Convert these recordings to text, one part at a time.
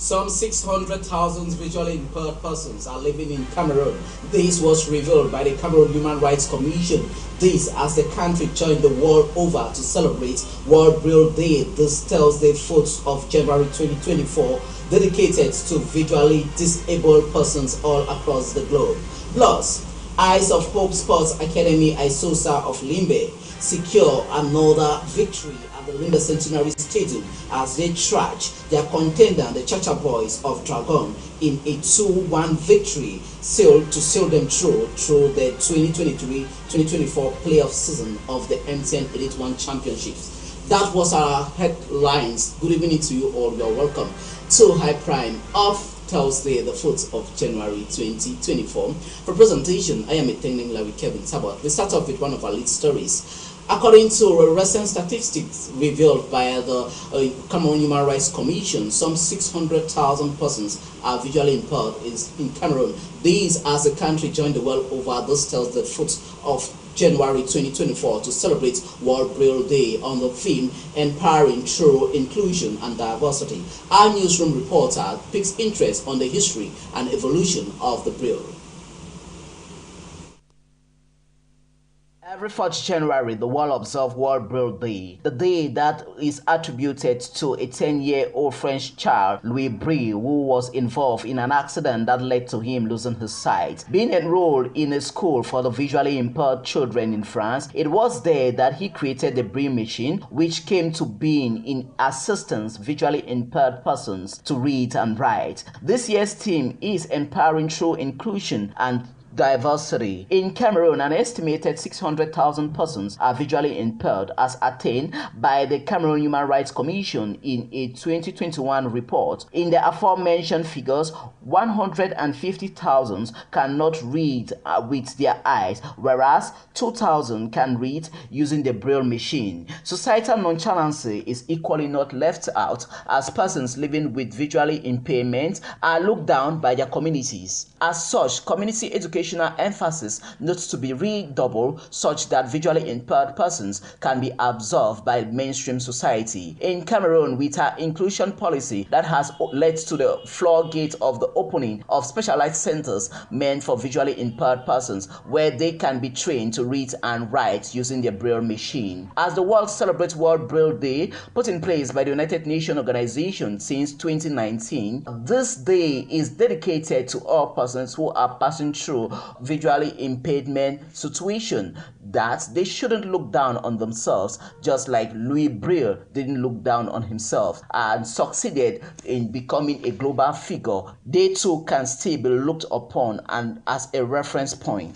Some 600,000 visually impaired persons are living in Cameroon. This was revealed by the Cameroon Human Rights Commission. This as the country joined the world over to celebrate World Braille Day this Thursday, 4th of January 2024, dedicated to visually disabled persons all across the globe. Plus, Eyes of Hope Sports Academy Isosa of Limbe secure another victory at the Limbe Centenary Stadium as they trash their contender, the Chacha Boys of Dragon, in a 2-1 victory to seal them through the 2023-2024 playoff season of the MTN Elite One Championships. That was our headlines. Good evening to you all. You're welcome to High Prime of Thursday, the 4th of January 2024. For presentation, I am attending Larry Kevin Tabot. We start off with one of our lead stories. According to recent statistics revealed by the Cameroon Human Rights Commission, some 600,000 persons are visually impaired in Cameroon. These, as the country joined the world over this Thursday, the 4th of January 2024 to celebrate World Braille Day on the theme Empowering Through Inclusion and Diversity. Our newsroom reporter takes interest on the history and evolution of the Braille. Every 4th January, the world observes World Braille Day, the day that is attributed to a 10-year-old French child, Louis Braille, who was involved in an accident that led to him losing his sight. Being enrolled in a school for the visually impaired children in France, it was there that he created the Braille machine, which came to being in assistance visually impaired persons to read and write. This year's theme is Empowering Through Inclusion and Diversity. In Cameroon, an estimated 600,000 persons are visually impaired as attained by the Cameroon Human Rights Commission in a 2021 report. In the aforementioned figures, 150,000 cannot read with their eyes, whereas 2,000 can read using the Braille machine. Societal nonchalance is equally not left out, as persons living with visually impairment are looked down by their communities. As such, community educational emphasis needs to be redoubled such that visually impaired persons can be absorbed by mainstream society. In Cameroon, with our inclusion policy that has led to the floodgate of the opening of specialized centers meant for visually impaired persons, where they can be trained to read and write using their Braille machine. As the world celebrates World Braille Day, put in place by the United Nations Organization since 2019, this day is dedicated to all persons who are passing through visually impairment situation, that they shouldn't look down on themselves, just like Louis Braille didn't look down on himself and succeeded in becoming a global figure. They too can still be looked upon and as a reference point.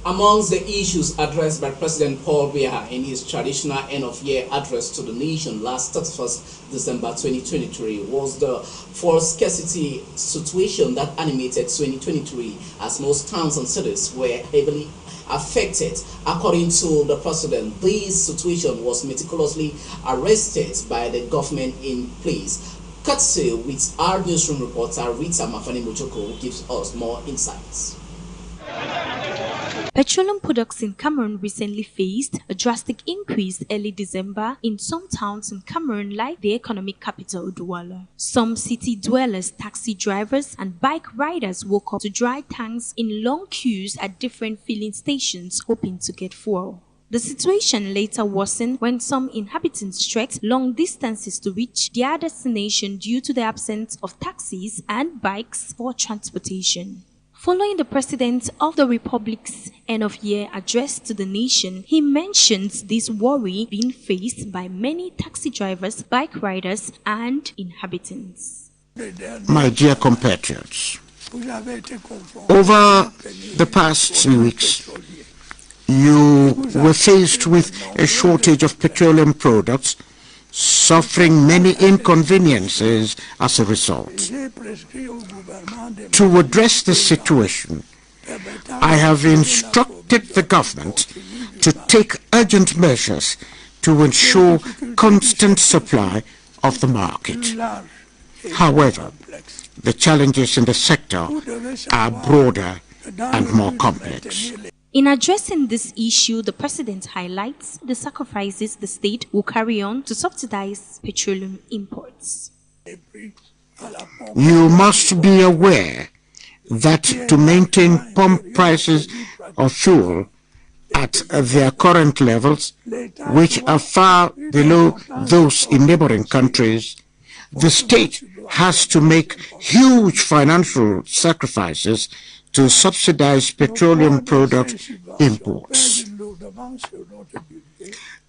Amongst the issues addressed by President Paul Biya in his traditional end-of-year address to the nation last 31st December 2023 was the fuel scarcity situation that animated 2023, as most towns and cities were heavily affected. According to the president, this situation was meticulously arrested by the government in place. Courtesy with our newsroom reporter Rita Mafani Mojoko gives us more insights. Petroleum products in Cameroon recently faced a drastic increase early December in some towns in Cameroon, like the economic capital, Douala. Some city dwellers, taxi drivers, and bike riders woke up to dry tanks in long queues at different filling stations, hoping to get fuel. The situation later worsened when some inhabitants trekked long distances to reach their destination due to the absence of taxis and bikes for transportation. Following the President of the Republic's end-of-year address to the nation, he mentions this worry being faced by many taxi drivers, bike riders, and inhabitants. My dear compatriots, over the past 2 weeks, you were faced with a shortage of petroleum products, suffering many inconveniences as a result. To address this situation, I have instructed the government to take urgent measures to ensure constant supply of the market. However, the challenges in the sector are broader and more complex. In addressing this issue, the president highlights the sacrifices the state will carry on to subsidize petroleum imports. You must be aware that to maintain pump prices of fuel at their current levels, which are far below those in neighboring countries, the state has to make huge financial sacrifices to subsidize petroleum product imports.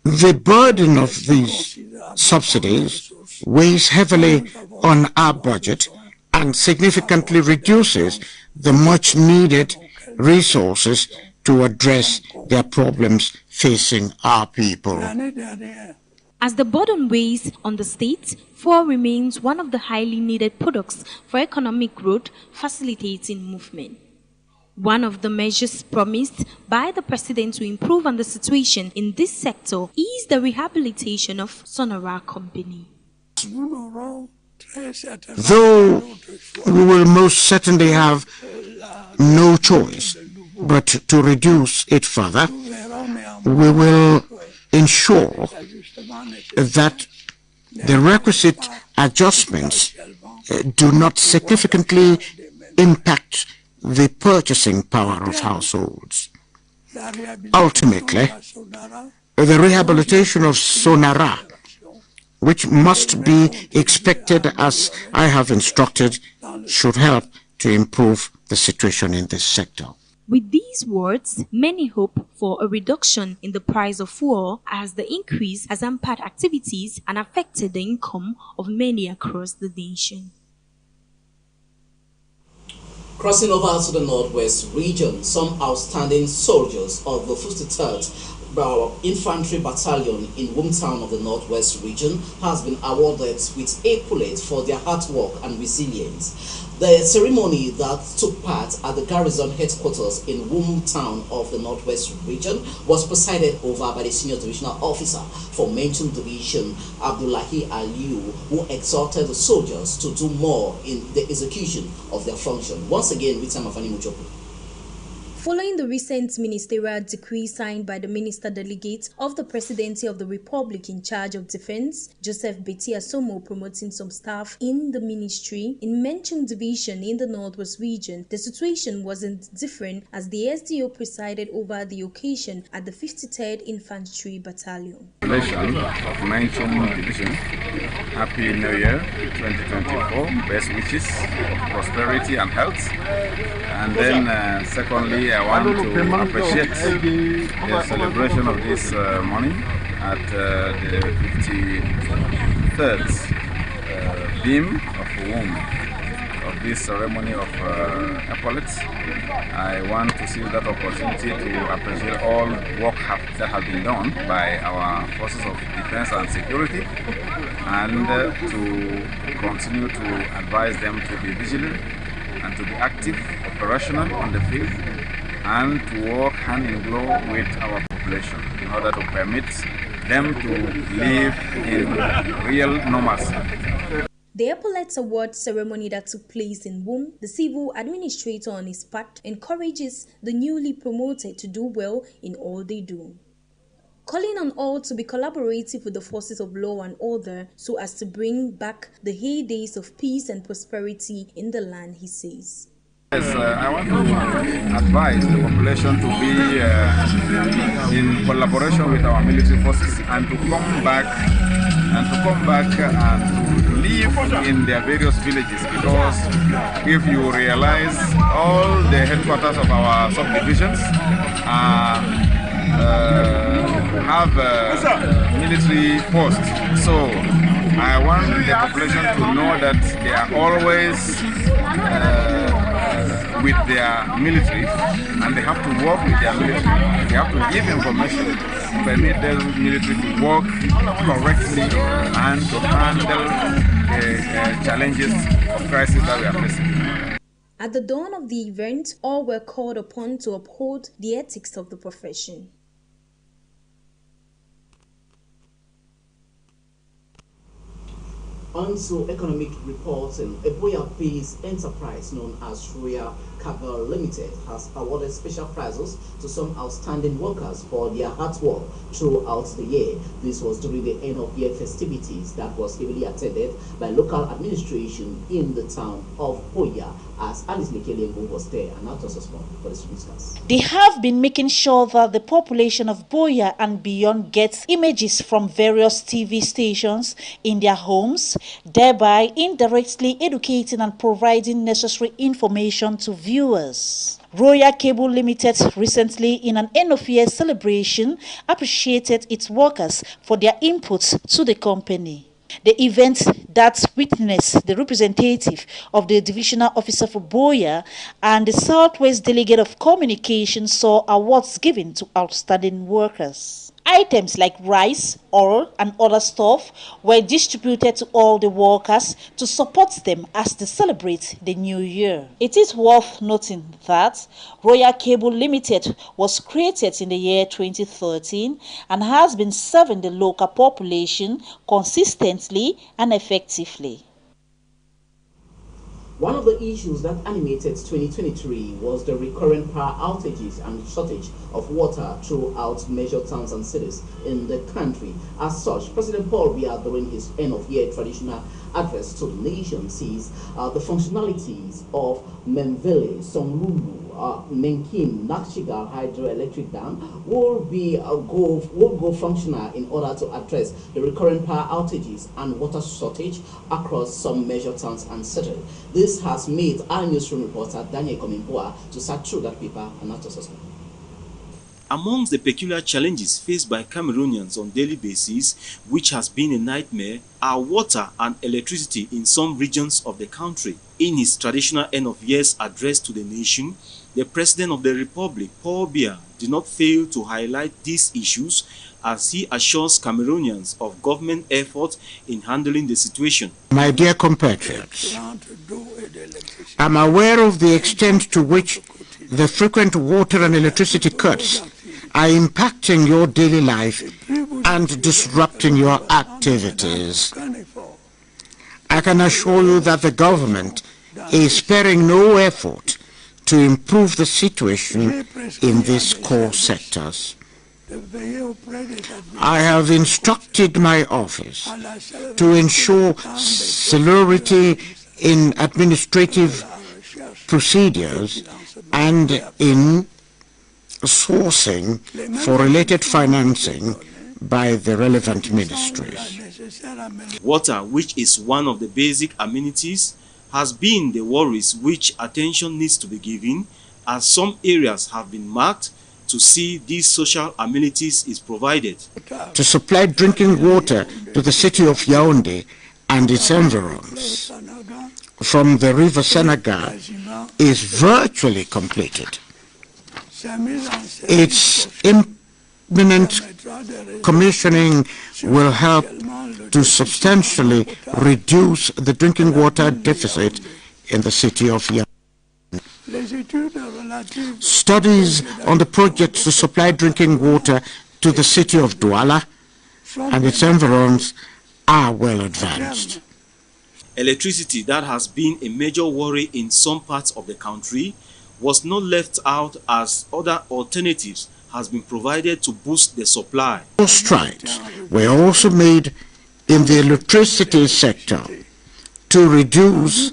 The burden of these subsidies weighs heavily on our budget and significantly reduces the much-needed resources to address their problems facing our people. As the burden weighs on the state, fuel remains one of the highly needed products for economic growth, facilitating movement. One of the measures promised by the president to improve on the situation in this sector is the rehabilitation of Sonara Company. Though we will most certainly have no choice but to reduce it further, we will ensure that the requisite adjustments do not significantly impact the purchasing power of households. Ultimately, the rehabilitation of Sonara, which must be expected as I have instructed, should help to improve the situation in this sector. With these words, many hope for a reduction in the price of fuel as the increase has hampered activities and affected the income of many across the nation. Crossing over to the Northwest region, some outstanding soldiers of the 53rd Infantry Battalion in Womtown of the Northwest region has been awarded with accolades for their hard work and resilience. The ceremony that took part at the garrison headquarters in Womtown of the Northwest region was presided over by the Senior Divisional Officer for mentioned division, Abdullahi Aliyu, who exhorted the soldiers to do more in the execution of their function. Once again, with Samafani Mujoku. Following the recent ministerial decree signed by the Minister Delegate of the Presidency of the Republic in charge of Defense, Joseph Beti Asomo, promoting some staff in the ministry in mentioned division in the Northwest region, the situation wasn't different as the SDO presided over the occasion at the 53rd Infantry Battalion. Of mentioned division, Happy New Year 2024, best wishes, prosperity and health. And then secondly, I want to appreciate the celebration of this morning at the 53rd beam of womb of this ceremony of epaulets. I want to seize that opportunity to appreciate all work that has been done by our forces of defense and security, and to continue to advise them to be vigilant and to be active, operational on the field, and to work hand in glove with our population in order to permit them to live in real normalcy. The Epaulets Award ceremony that took place in Womb, the civil administrator on his part encourages the newly promoted to do well in all they do, calling on all to be collaborative with the forces of law and order so as to bring back the heydays of peace and prosperity in the land, he says. Yes, I want to advise the population to be in collaboration with our military forces and to come back and to live in their various villages, because if you realize all the headquarters of our subdivisions have military posts. So I want the population to know that they are always with their military, and they have to work with their military. They have to give information to permit the military to work correctly and to handle the challenges of crisis that we are facing. At the dawn of the event, all were called upon to uphold the ethics of the profession. On economic reporting, a Boya-based enterprise known as Royal Cabell Limited has awarded special prizes to some outstanding workers for their hard work throughout the year. This was during the end-of-year festivities that was heavily attended by local administration in the town of Boya, as Alice Lekelengo was there and not us for this to discuss. They have been making sure that the population of Boya and beyond gets images from various TV stations in their homes, thereby indirectly educating and providing necessary information to viewers. Royal Cable Limited recently, in an end-of-year celebration, appreciated its workers for their inputs to the company. The event that witnessed the representative of the divisional officer for Boya and the Southwest delegate of communication saw awards given to outstanding workers. Items like rice, oil, and other stuff were distributed to all the workers to support them as they celebrate the new year. It is worth noting that Royal Cable Limited was created in the year 2013 and has been serving the local population consistently and effectively. One of the issues that animated 2023 was the recurrent power outages and shortage of water throughout major towns and cities in the country. As such, President Paul Biya, during his end-of-year traditional address to the nation, sees the functionalities of Memvele, Songlulu, Menkim, Nakshigal hydroelectric dam will go functional in order to address the recurrent power outages and water shortage across some major towns and cities. This has made our newsroom reporter Daniel Komimboa to search through that paper and not to suspect. Amongst the peculiar challenges faced by Cameroonians on a daily basis, which has been a nightmare, are water and electricity in some regions of the country. In his traditional end-of-years address to the nation, the President of the Republic, Paul Biya, did not fail to highlight these issues as he assures Cameroonians of government efforts in handling the situation. My dear compatriots, I'm aware of the extent to which the frequent water and electricity cuts are impacting your daily life and disrupting your activities. I can assure you that the government is sparing no effort to improve the situation in these core sectors. I have instructed my office to ensure celerity in administrative procedures and in sourcing for related financing by the relevant ministries. Water, which is one of the basic amenities, has been the worries which attention needs to be given, as some areas have been marked to see these social amenities is provided. To supply drinking water to the city of Yaoundé and its environs from the river Senegal is virtually completed. Its imminent commissioning will help to substantially reduce the drinking water deficit in the city of Yaoundé. Studies on the project to supply drinking water to the city of Douala and its environs are well advanced. Electricity, that has been a major worry in some parts of the country, was not left out as other alternatives has been provided to boost the supply. Strides were also made in the electricity sector to reduce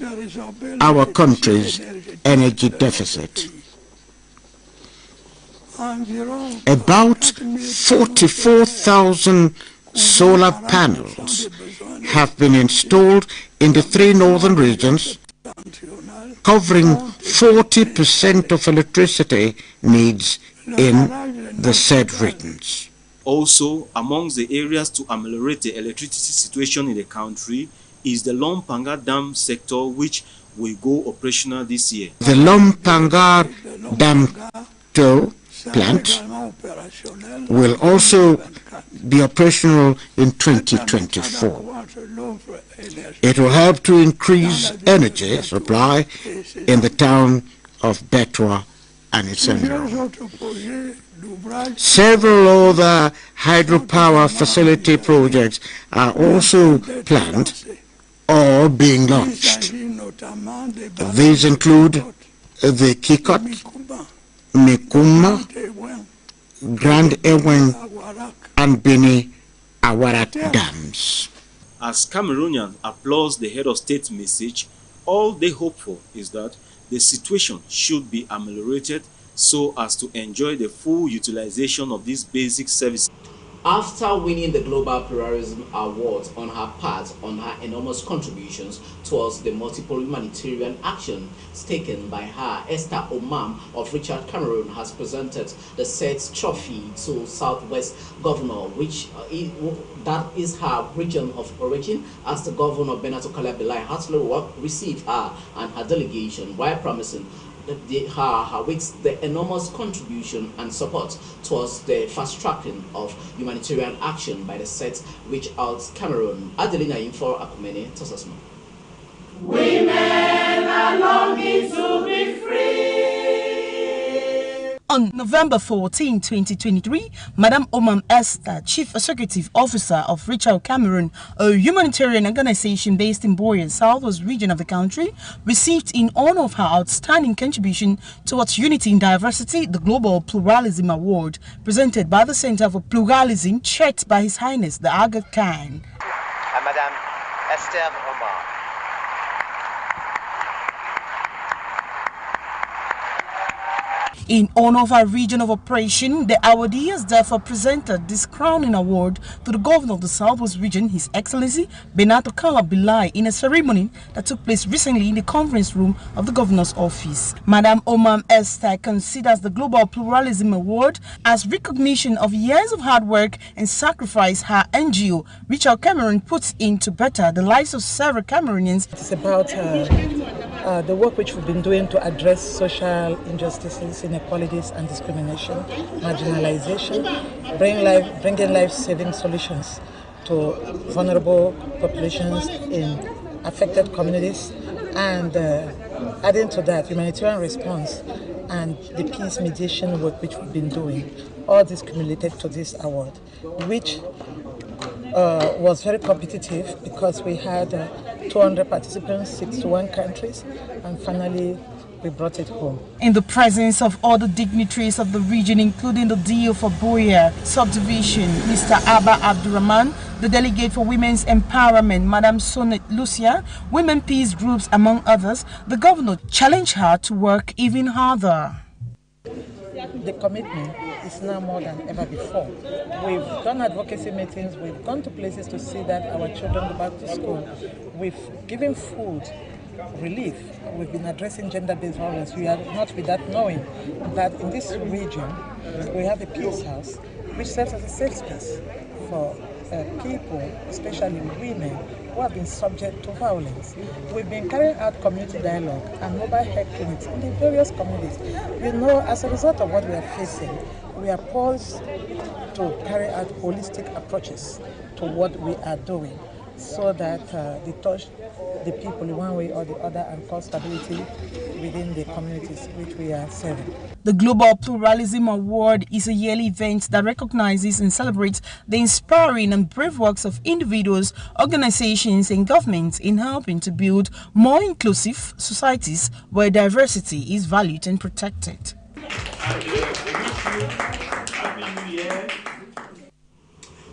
our country's energy deficit. About 44,000 solar panels have been installed in the 3 northern regions, covering 40% of electricity needs in the said regions. Also, amongst the areas to ameliorate the electricity situation in the country is the Lompanga Dam sector, which will go operational this year. The Lompanga Dam 2 plant will also be operational in 2024. It will help to increase energy supply in the town of Betwa and its environs. Several other hydropower facility projects are also planned or being launched. These include the Kikot, Mikuma, Grand Ewen, and Bini Awarat dams. As Cameroonians applaud the head of state message, all they hope for is that the situation should be ameliorated so as to enjoy the full utilization of these basic services. After winning the Global Pluralism Award on her part on her enormous contributions towards the multiple humanitarian action taken by her, Esther Omam of Richard Cameroon has presented the said trophy to Southwest Governor, which that is her region of origin, as the Governor Benato Kalabelai Hatlewa received her and her delegation while promising her with the enormous contribution and support towards the fast-tracking of humanitarian action by the set Reach Out Cameroon. Adelina Info Akumene, Tosasmo. Women are longing to be free. On November 14, 2023, Madame Omam Esther, Chief Executive Officer of Reach Out Cameroon, a humanitarian organization based in Boya, southwest region of the country, received in honor of her outstanding contribution towards unity in diversity the Global Pluralism Award, presented by the Center for Pluralism, chaired by His Highness the Aga Khan. Madame Esther Omam. In honor of her region of operation, the awardee has therefore presented this crowning award to the Governor of the Southwest Region, His Excellency Benato Kalabelai, in a ceremony that took place recently in the conference room of the Governor's office. Madame Omam Esther considers the Global Pluralism Award as recognition of years of hard work and sacrifice her NGO, Reach Out Cameroon, puts in to better the lives of several Cameroonians. It's about the work which we've been doing to address social injustices, inequalities and discrimination, marginalization, bringing life-saving solutions to vulnerable populations in affected communities, and adding to that, humanitarian response and the peace mediation work which we've been doing. All this cumulated to this award, which was very competitive because we had 200 participants, 61 countries, and finally we brought it home. In the presence of other dignitaries of the region, including the DO for Boya Subdivision, Mr. Abba Abdurrahman, the delegate for Women's Empowerment, Madame Sonet Lucia, Women Peace Groups, among others, the governor challenged her to work even harder. The commitment is now more than ever before. We've done advocacy meetings, we've gone to places to see that our children go back to school. We've given food relief. We've been addressing gender-based violence. We are not without knowing that in this region we have a peace house which serves as a safe space for people, especially women, who have been subject to violence. We've been carrying out community dialogue and mobile health clinics in the various communities. You know, as a result of what we are facing, we are poised to carry out holistic approaches to what we are doing, so that they touch the people in one way or the other and cause stability within the communities which we are serving. The Global Pluralism Award is a yearly event that recognizes and celebrates the inspiring and brave works of individuals, organizations, and governments in helping to build more inclusive societies where diversity is valued and protected.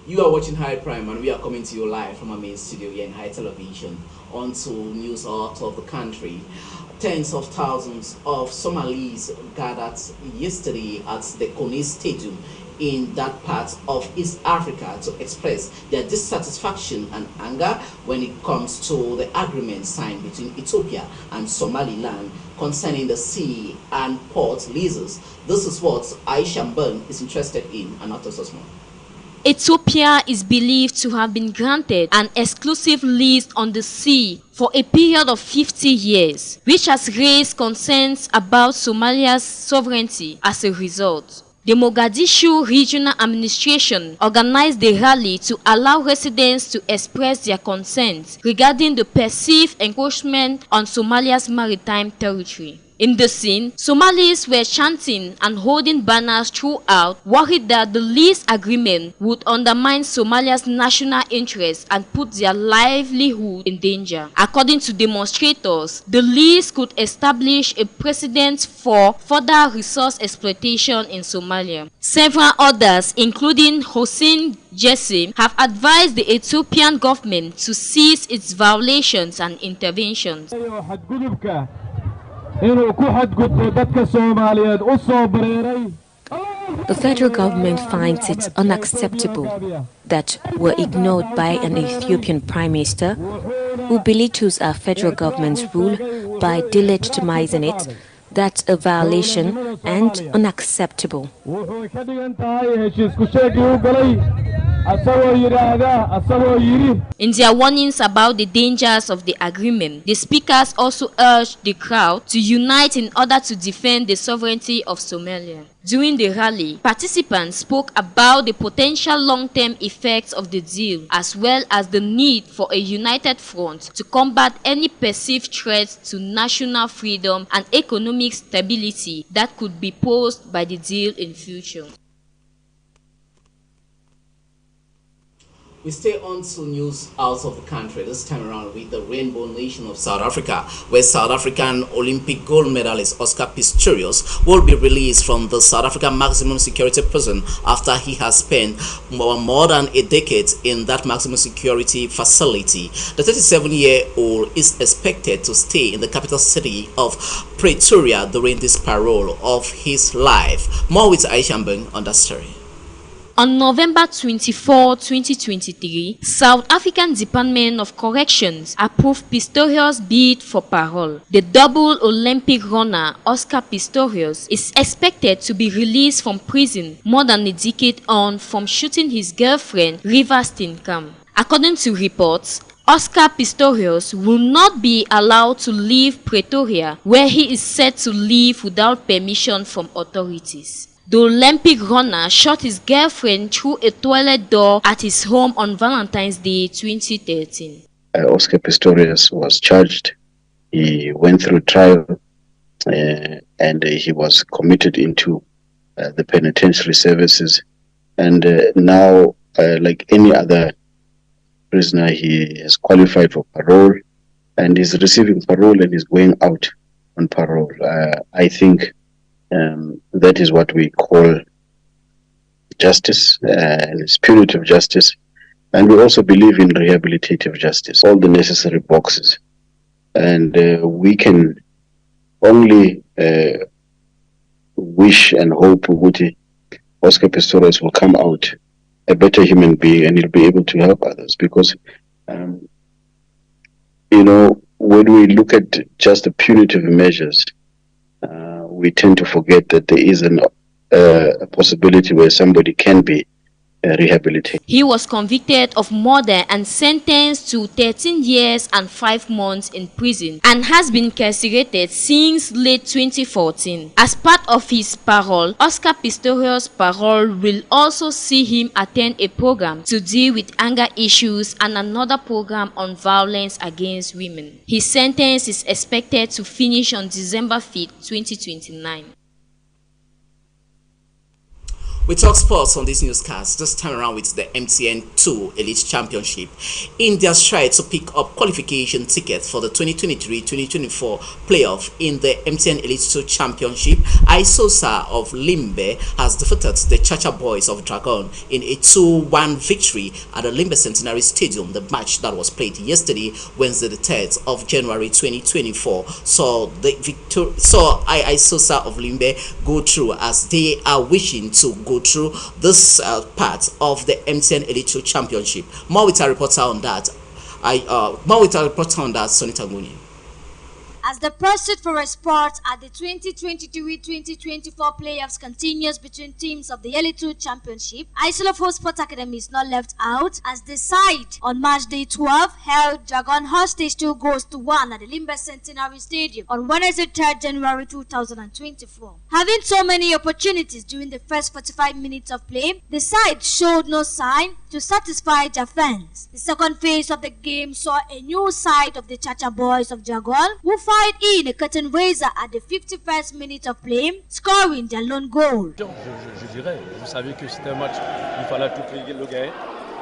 You are watching High Prime, and we are coming to you live from our main studio here in High Television. On to news out of the country. Tens of thousands of Somalis gathered yesterday at the Kone Stadium in that part of East Africa to express their dissatisfaction and anger when it comes to the agreement signed between Ethiopia and Somaliland concerning the sea and port leases. This is what Aisha Mbeng is interested in, and after Sosmo. Ethiopia is believed to have been granted an exclusive lease on the sea for a period of 50 years, which has raised concerns about Somalia's sovereignty as a result. The Mogadishu Regional Administration organized a rally to allow residents to express their concerns regarding the perceived encroachment on Somalia's maritime territory. In the scene, Somalis were chanting and holding banners throughout, worried that the lease agreement would undermine Somalia's national interests and put their livelihood in danger. According to demonstrators, the lease could establish a precedent for further resource exploitation in Somalia. Several others, including Hossein Jessim, have advised the Ethiopian government to cease its violations and interventions. The federal government finds it unacceptable that were ignored by an Ethiopian prime minister who belittles our federal government's rule by delegitimizing it. That's a violation and unacceptable. In their warnings about the dangers of the agreement, the speakers also urged the crowd to unite in order to defend the sovereignty of Somalia. During the rally, participants spoke about the potential long-term effects of the deal, as well as the need for a united front to combat any perceived threats to national freedom and economic stability that could be posed by the deal in future. We stay on to news out of the country, this time around with the Rainbow Nation of South Africa, where South African Olympic gold medalist Oscar Pistorius will be released from the South African maximum security prison after he has spent more than a decade in that maximum security facility. The 37-year-old is expected to stay in the capital city of Pretoria during this parole of his life. More with Aisha Mbeng on that story. On November 24, 2023, South African Department of Corrections approved Pistorius' bid for parole. The double Olympic runner Oscar Pistorius is expected to be released from prison more than a decade on from shooting his girlfriend Reeva Steenkamp. According to reports, Oscar Pistorius will not be allowed to leave Pretoria, where he is said to live without permission from authorities. The Olympic runner shot his girlfriend through a toilet door at his home on Valentine's Day 2013. Oscar Pistorius was charged. He went through trial and he was committed into the penitentiary services. And now, like any other prisoner, he has qualified for parole and is receiving parole and is going out on parole. I think that is what we call justice, and it's punitive justice. And we also believe in rehabilitative justice, all the necessary boxes. And we can only wish and hope that Oscar Pistorius will come out a better human being and he'll be able to help others. Because, you know, when we look at just the punitive measures, we tend to forget that there is a possibility where somebody can be rehabilitated. He was convicted of murder and sentenced to 13 years and 5 months in prison and has been incarcerated since late 2014. As part of his parole, Oscar Pistorius' parole will also see him attend a program to deal with anger issues and another program on violence against women. His sentence is expected to finish on December 5, 2029. We talk sports on this newscast, this time around with the MTN2 Elite Championship. In their stride to pick up qualification tickets for the 2023-2024 playoff in the MTN Elite 2 Championship, Isosa of Limbe has defeated the Chacha Boys of Dragon in a 2-1 victory at the Limbe Centenary Stadium. The match that was played yesterday, Wednesday the 3rd of January 2024, saw Isosa of Limbe go through, as they are wishing to go through this part of the MTN Elite 2 Championship. More with a reporter on that. Sonita Nguni. As the pursuit for a spot at the 2023-2024 playoffs continues between teams of the Elite 2 Championship, Isolofo Sport Academy is not left out, as the side on match day 12 held Dragon hostage 2 goals to 1 at the Limbe Centenary Stadium on Wednesday 3rd January 2024. Having so many opportunities during the first 45 minutes of play, the side showed no sign to satisfy their fans. The second phase of the game saw a new side of the Chacha Boys of Dragon, who found tied in a curtain raiser at the 51st minute of play, scoring their lone goal. Je dirais, vous savez que c'était un match, il fallait tout le gagner.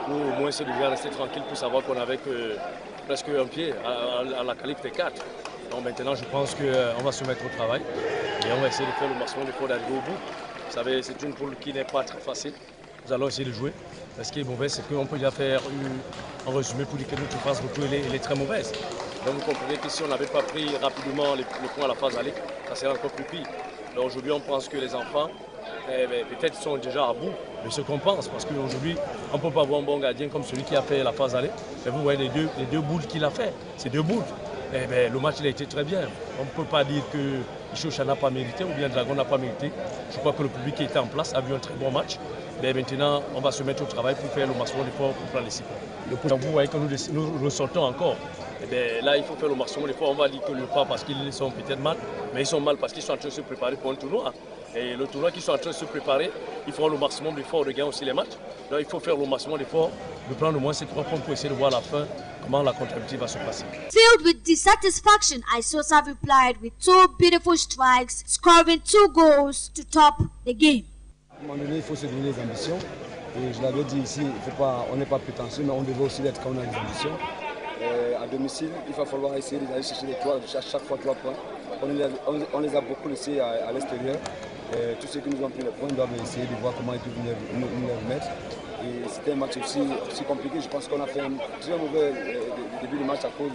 Nous, au moins, c'est de bien rester tranquille pour savoir qu'on avait presque un pied à la qualif T4. Donc maintenant, je pense qu'on va se mettre au travail et on va essayer de faire le maximum d'efforts d'arriver au bout. Vous savez, c'est une poule qui n'est pas très facile. Nous allons essayer de jouer. Mais ce qui est mauvais, c'est qu'on peut déjà faire un résumé pour dire que notre phase retour elle est très mauvaise. Donc vous comprenez que si on n'avait pas pris rapidement le point à la phase aller, ça serait encore plus pire. Donc aujourd'hui, on pense que les enfants, peut-être sont déjà à bout de ce qu'on pense, parce qu'aujourd'hui, on ne peut pas avoir un bon gardien comme celui qui a fait la phase aller. Mais vous voyez les deux boules qu'il a fait, c'est 2 boules. Le match il a été très bien. On ne peut pas dire que Ishocha n'a pas mérité ou bien Dragon n'a pas mérité. Je crois que le public qui était en place a vu un très bon match. Mais maintenant, on va se mettre au travail pour faire le maximum d'efforts pour prendre les 6 points. Donc vous voyez que nous ressortons encore. Là, il faut faire le maximum d'efforts. On va dire que le pas parce qu'ils sont peut-être mal, mais ils sont mal parce qu'ils sont en train de se préparer pour un tournoi. Et le tournoi qu'ils sont en train de se préparer, ils feront le maximum d'efforts de gagner aussi les matchs. Donc il faut faire le maximum d'efforts de prendre au moins ces 3 points pour essayer de voir à la fin comment la comptabilité va se passer. Filled with dissatisfaction, Isosa replied with 2 beautiful strikes, scoring 2 goals to top the game. À un moment donné, il faut se donner des ambitions. Et je l'avais dit ici, on n'est pas prétentieux, mais on devait aussi l'être quand on a des ambitions. À domicile, il va falloir essayer d'aller chercher les 3, chaque fois 3 points. On les a beaucoup laissés à l'extérieur. Tous ceux qui nous ont pris les points doivent essayer de voir comment ils peuvent nous les remettre. Et c'était un match aussi compliqué. Je pense qu'on a fait un très mauvais début de match à cause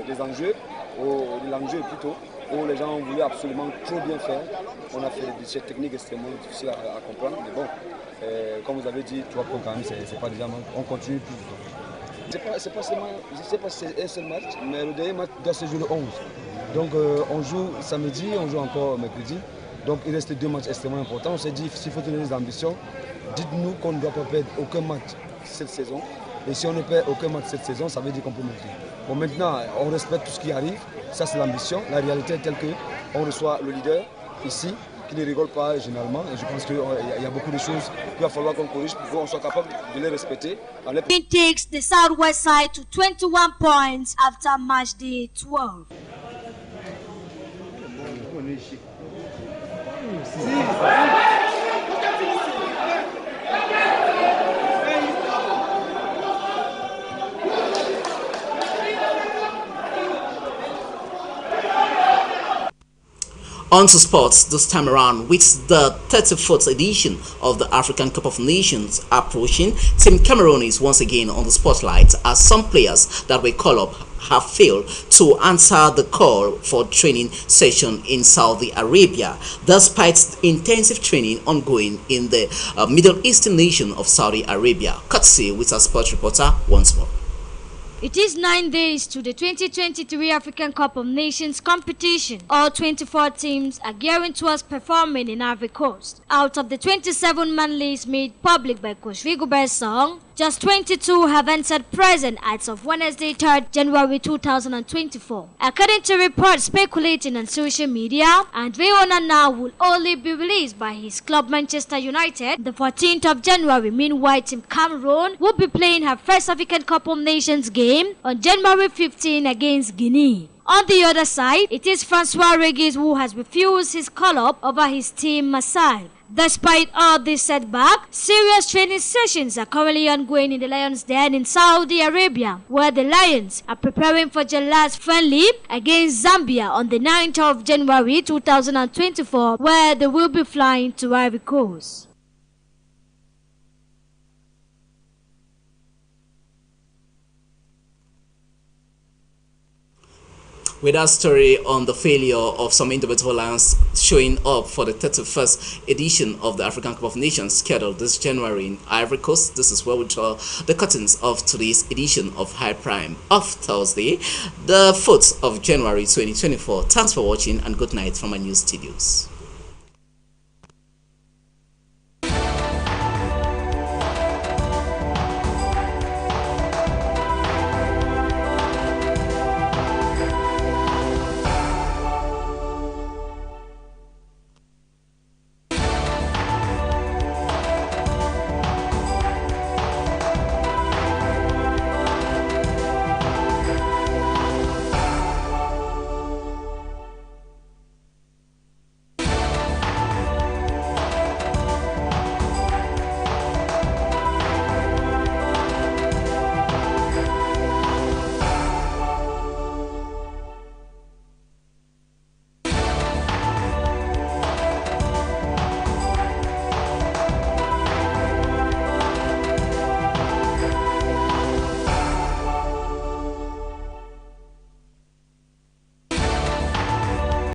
des enjeux, de l'enjeu plutôt, où les gens ont voulu absolument trop bien faire. On a fait des jeux techniques extrêmement difficiles à comprendre. Mais bon, comme vous avez dit, 3 programmes, c'est pas déjà mal. On continue plus. C'est pas seulement, je ne sais pas si c'est un seul match, mais le dernier match doit se jouer le 11. Donc on joue samedi, on joue encore mercredi. Donc il reste 2 matchs extrêmement importants. On s'est dit, s'il faut tenir des ambitions, dites-nous qu'on ne doit pas perdre aucun match cette saison. Et si on ne perd aucun match cette saison, ça veut dire qu'on peut monter. Bon, maintenant, on respecte tout ce qui arrive. Ça, c'est l'ambition. La réalité est telle qu'on reçoit le leader ici, qui ne rigole pas généralement. Et je pense qu'il y a beaucoup de choses qu'il va falloir qu'on corrige pour qu'on soit capable de les respecter. It takes the Southwest side to 21 points after match day 12. On to sports this time around, with the 34th edition of the African Cup of Nations approaching, Team Cameroon is once again on the spotlight as some players that were called up have failed to answer the call for training session in Saudi Arabia, despite intensive training ongoing in the Middle Eastern nation of Saudi Arabia. Courtesy with our sports reporter once more. It is 9 days to the 2023 African Cup of Nations competition. All 24 teams are gearing towards performing in Ivory Coast. Out of the 27-man list made public by Coach Rigobert Song, just 22 have entered present as of Wednesday, 3rd January 2024. According to reports speculating on social media, Andre Onana will only be released by his club Manchester United the 14th of January. Meanwhile, Team Cameroon will be playing her first African Cup of Nations game on January 15 against Guinea. On the other side, it is Francois Regis who has refused his call-up over his team Marseille. Despite all this setback, serious training sessions are currently ongoing in the Lions Den in Saudi Arabia, where the Lions are preparing for their last friendly against Zambia on the 9th of January 2024, where they will be flying to Ivory Coast. With our story on the failure of some individual lions showing up for the 31st edition of the African Cup of Nations scheduled this January in Ivory Coast, this is where we draw the curtains of today's edition of High Prime of Thursday, the 4th of January 2024. Thanks for watching and good night from our news studios.